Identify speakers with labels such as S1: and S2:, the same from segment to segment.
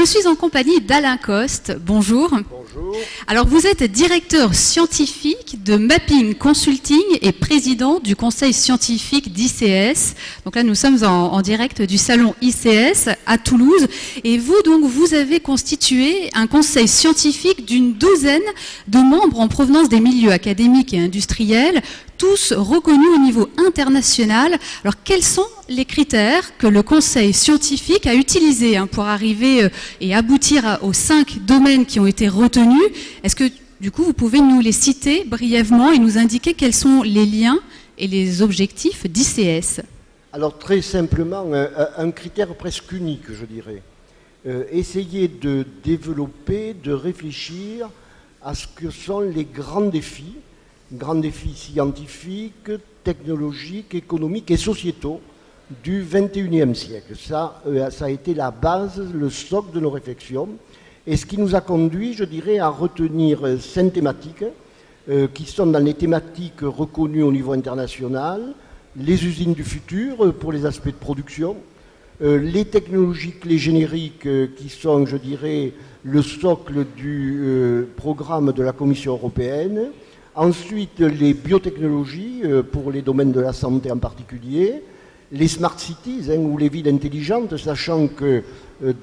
S1: suis en compagnie d'Alain Coste. Bonjour.
S2: Bonjour.
S1: Alors, vous êtes directeur scientifique de Mapping Consulting et président du conseil scientifique d'ICS. Donc là, nous sommes en direct du salon ICS à Toulouse. Et vous, donc, vous avez constitué un conseil scientifique d'une douzaine de membres en provenance des milieux académiques et industriels, tous reconnus au niveau international. Alors, quels sont les critères que le conseil scientifique a utilisés pour arriver et aboutir aux 5 domaines qui ont été retenus? Est-ce que, du coup, vous pouvez nous les citer brièvement et nous indiquer quels sont les liens et les objectifs d'ICS?
S2: Alors, très simplement, un critère presque unique, je dirais. Essayer de développer, de réfléchir à ce que sont les grands défis scientifiques, technologiques, économiques et sociétaux du XXIe siècle. Ça a été la base, le socle de nos réflexions, et ce qui nous a conduit, je dirais, à retenir 5 thématiques qui sont dans les thématiques reconnues au niveau international: les usines du futur pour les aspects de production, les technologies clés génériques qui sont, je dirais, le socle du programme de la Commission européenne. Ensuite, les biotechnologies pour les domaines de la santé en particulier, les smart cities ou les villes intelligentes, sachant que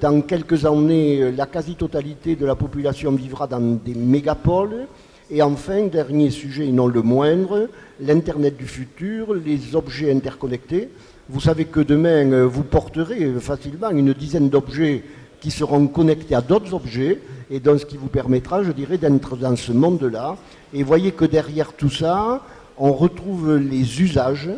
S2: dans quelques années, la quasi-totalité de la population vivra dans des mégapoles. Et enfin, dernier sujet et non le moindre, l'Internet du futur, les objets interconnectés. Vous savez que demain, vous porterez facilement une dizaine d'objets qui seront connectés à d'autres objets, et donc ce qui vous permettra, je dirais, d'être dans ce monde-là. Et voyez que derrière tout ça, on retrouve les usages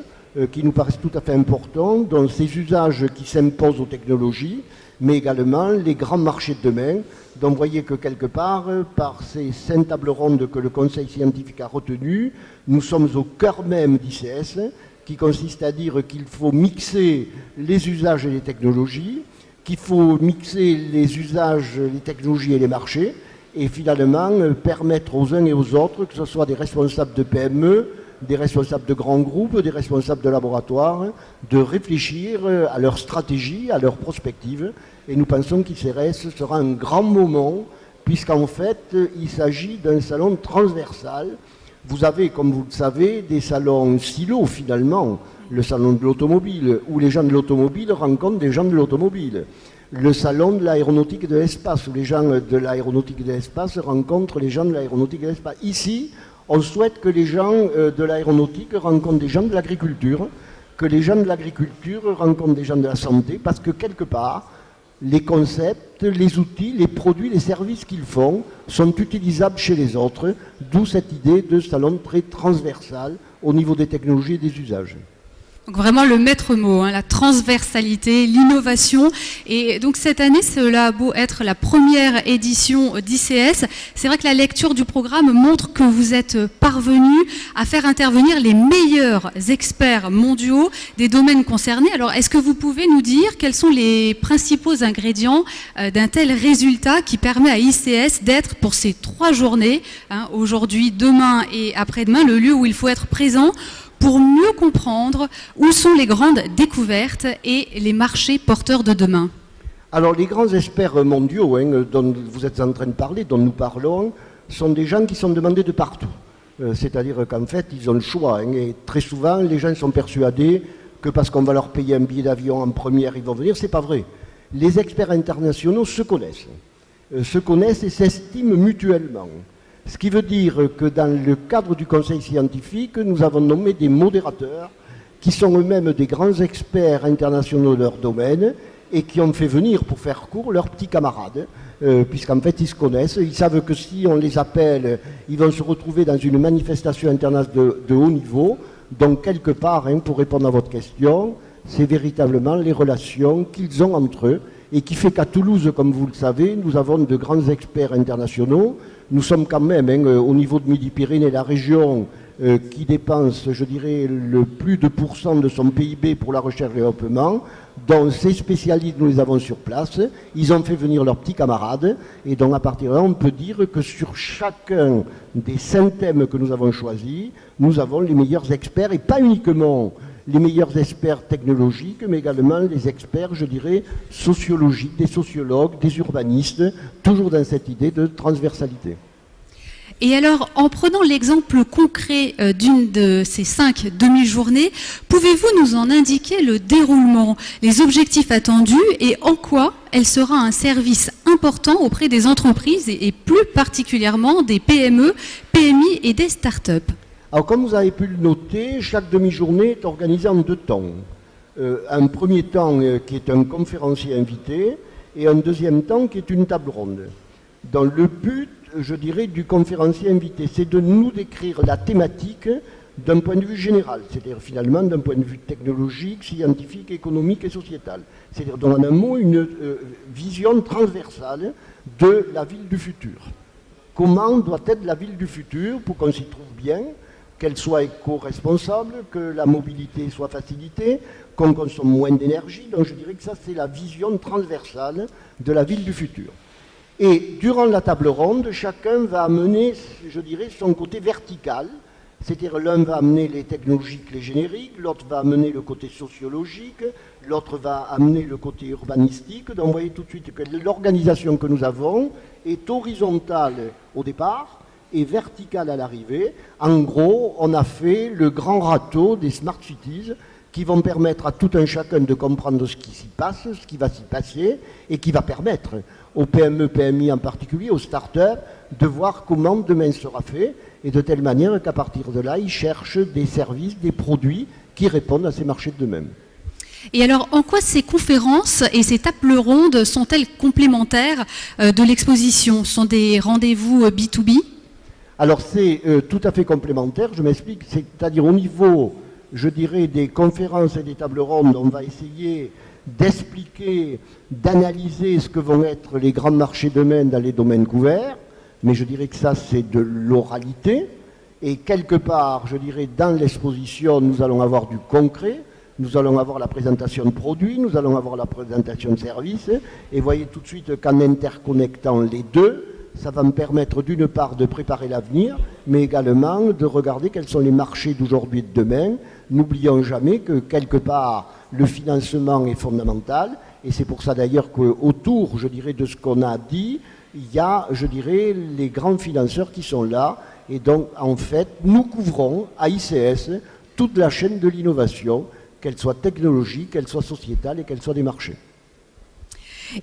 S2: qui nous paraissent tout à fait importants, donc ces usages qui s'imposent aux technologies, mais également les grands marchés de demain. Donc vous voyez que quelque part, par ces 5 tables rondes que le Conseil scientifique a retenues, nous sommes au cœur même d'ICS, qui consiste à dire qu'il faut mixer les usages et les technologies, qu'il faut mixer les usages, les technologies et les marchés, et finalement permettre aux uns et aux autres, que ce soit des responsables de PME, des responsables de grands groupes, des responsables de laboratoires, de réfléchir à leur stratégie, à leur prospective. Et nous pensons qu'ICS sera un grand moment, puisqu'en fait, il s'agit d'un salon transversal. Vous avez, comme vous le savez, des salons silos finalement. Le salon de l'automobile, où les gens de l'automobile rencontrent des gens de l'automobile. Le salon de l'aéronautique et de l'espace, où les gens de l'aéronautique et de l'espace rencontrent les gens de l'aéronautique et de l'espace. Ici, on souhaite que les gens de l'aéronautique rencontrent des gens de l'agriculture, que les gens de l'agriculture rencontrent des gens de la santé, parce que quelque part, les concepts, les outils, les produits, les services qu'ils font sont utilisables chez les autres, d'où cette idée de salon très transversal au niveau des technologies et des usages.
S1: Donc vraiment le maître mot, la transversalité, l'innovation. Et donc cette année, cela a beau être la première édition d'ICS, c'est vrai que la lecture du programme montre que vous êtes parvenu à faire intervenir les meilleurs experts mondiaux des domaines concernés. Alors est-ce que vous pouvez nous dire quels sont les principaux ingrédients d'un tel résultat qui permet à ICS d'être pour ces 3 journées, aujourd'hui, demain et après-demain, le lieu où il faut être présent pour mieux comprendre où sont les grandes découvertes et les marchés porteurs de demain?
S2: Alors les grands experts mondiaux dont vous êtes en train de parler, dont nous parlons, sont des gens qui sont demandés de partout. C'est-à-dire qu'en fait, ils ont le choix. Et très souvent, les gens sont persuadés que parce qu'on va leur payer un billet d'avion en première, ils vont venir. C'est pas vrai. Les experts internationaux se connaissent et s'estiment mutuellement. Ce qui veut dire que dans le cadre du conseil scientifique, nous avons nommé des modérateurs qui sont eux-mêmes des grands experts internationaux de leur domaine et qui ont fait venir, pour faire court, leurs petits camarades, puisqu'en fait ils se connaissent. Ils savent que si on les appelle, ils vont se retrouver dans une manifestation internationale de haut niveau. Donc quelque part, pour répondre à votre question, c'est véritablement les relations qu'ils ont entre eux et qui fait qu'à Toulouse, comme vous le savez, nous avons de grands experts internationaux. Nous sommes quand même, au niveau de Midi-Pyrénées, la région qui dépense, je dirais, le plus de % de son PIB pour la recherche et le développement, dont ces spécialistes, nous les avons sur place. Ils ont fait venir leurs petits camarades, et donc à partir de là, on peut dire que sur chacun des 5 thèmes que nous avons choisis, nous avons les meilleurs experts, et pas uniquement les meilleurs experts technologiques, mais également les experts, je dirais, sociologiques, des sociologues, des urbanistes, toujours dans cette idée de transversalité.
S1: Et alors, en prenant l'exemple concret d'une de ces 5 demi-journées, pouvez-vous nous en indiquer le déroulement, les objectifs attendus et en quoi elle sera un service important auprès des entreprises et plus particulièrement des PME, PMI et des startups?
S2: Alors, comme vous avez pu le noter, chaque demi-journée est organisée en 2 temps. Un premier temps qui est un conférencier invité et un deuxième temps qui est une table ronde. Dans le but, je dirais, du conférencier invité, c'est de nous décrire la thématique d'un point de vue général, c'est-à-dire finalement d'un point de vue technologique, scientifique, économique et sociétal. C'est-à-dire, dans un mot, une vision transversale de la ville du futur. Comment doit être la ville du futur pour qu'on s'y trouve bien, qu'elle soit éco-responsable, que la mobilité soit facilitée, qu'on consomme moins d'énergie. Donc je dirais que ça, c'est la vision transversale de la ville du futur. Et durant la table ronde, chacun va amener, je dirais, son côté vertical, c'est-à-dire l'un va amener les technologiques, les génériques, l'autre va amener le côté sociologique, l'autre va amener le côté urbanistique. Donc vous voyez tout de suite que l'organisation que nous avons est horizontale au départ et verticale à l'arrivée. En gros, on a fait le grand râteau des Smart Cities qui vont permettre à tout un chacun de comprendre ce qui s'y passe, ce qui va s'y passer, et qui va permettre aux PME, PMI en particulier, aux startups, de voir comment demain sera fait, et de telle manière qu'à partir de là, ils cherchent des services, des produits qui répondent à ces marchés de demain.
S1: Et alors, en quoi ces conférences et ces tables rondes sont-elles complémentaires de l'exposition? Ce sont des rendez-vous B2B?
S2: Alors, c'est tout à fait complémentaire, je m'explique, c'est-à-dire au niveau, je dirais, des conférences et des tables rondes, on va essayer d'expliquer, d'analyser ce que vont être les grands marchés demain dans les domaines couverts, mais je dirais que ça, c'est de l'oralité, et quelque part, je dirais, dans l'exposition, nous allons avoir du concret, nous allons avoir la présentation de produits, nous allons avoir la présentation de services, et voyez tout de suite qu'en interconnectant les deux, ça va me permettre d'une part de préparer l'avenir, mais également de regarder quels sont les marchés d'aujourd'hui et de demain. N'oublions jamais que quelque part, le financement est fondamental, et c'est pour ça d'ailleurs qu'autour, je dirais, de ce qu'on a dit, il y a, je dirais, les grands financeurs qui sont là, et donc en fait, nous couvrons à ICS toute la chaîne de l'innovation, qu'elle soit technologique, qu'elle soit sociétale et qu'elle soit des marchés.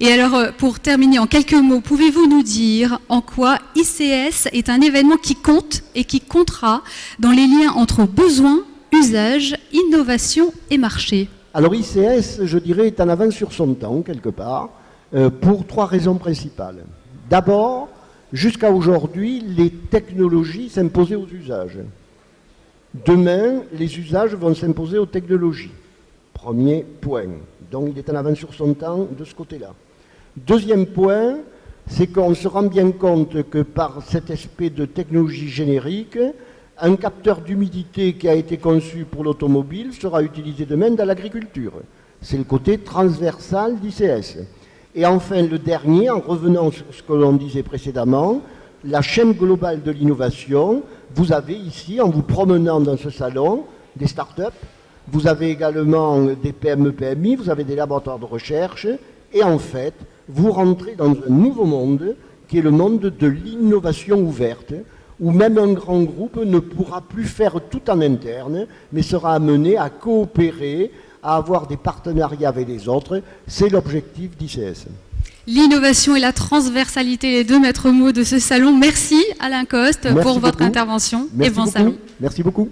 S1: Et alors, pour terminer en quelques mots, pouvez-vous nous dire en quoi ICS est un événement qui compte et qui comptera dans les liens entre besoins, usages, innovation et marché? Alors ICS, je dirais, est en avance sur son temps, quelque part, pour 3 raisons principales. D'abord, jusqu'à aujourd'hui, les technologies s'imposaient aux usages. Demain, les usages vont s'imposer aux technologies. Premier point. Donc il est en avance sur son temps de ce côté-là. Deuxième point, c'est qu'on se rend bien compte que par cet aspect de technologie générique, un capteur d'humidité qui a été conçu pour l'automobile sera utilisé demain dans l'agriculture. C'est le côté transversal d'ICS. Et enfin, le dernier, en revenant sur ce que l'on disait précédemment, la chaîne globale de l'innovation, vous avez ici, en vous promenant dans ce salon, des startups, vous avez également des PME, PMI, vous avez des laboratoires de recherche, et en fait, vous rentrez dans un nouveau monde, qui est le monde de l'innovation ouverte, où même un grand groupe ne pourra plus faire tout en interne, mais sera amené à coopérer, à avoir des partenariats avec les autres. C'est l'objectif d'ICS. L'innovation et la transversalité, les 2 maîtres mots de ce salon. Merci Alain Coste pour votre intervention. Merci et bon salon. Merci beaucoup.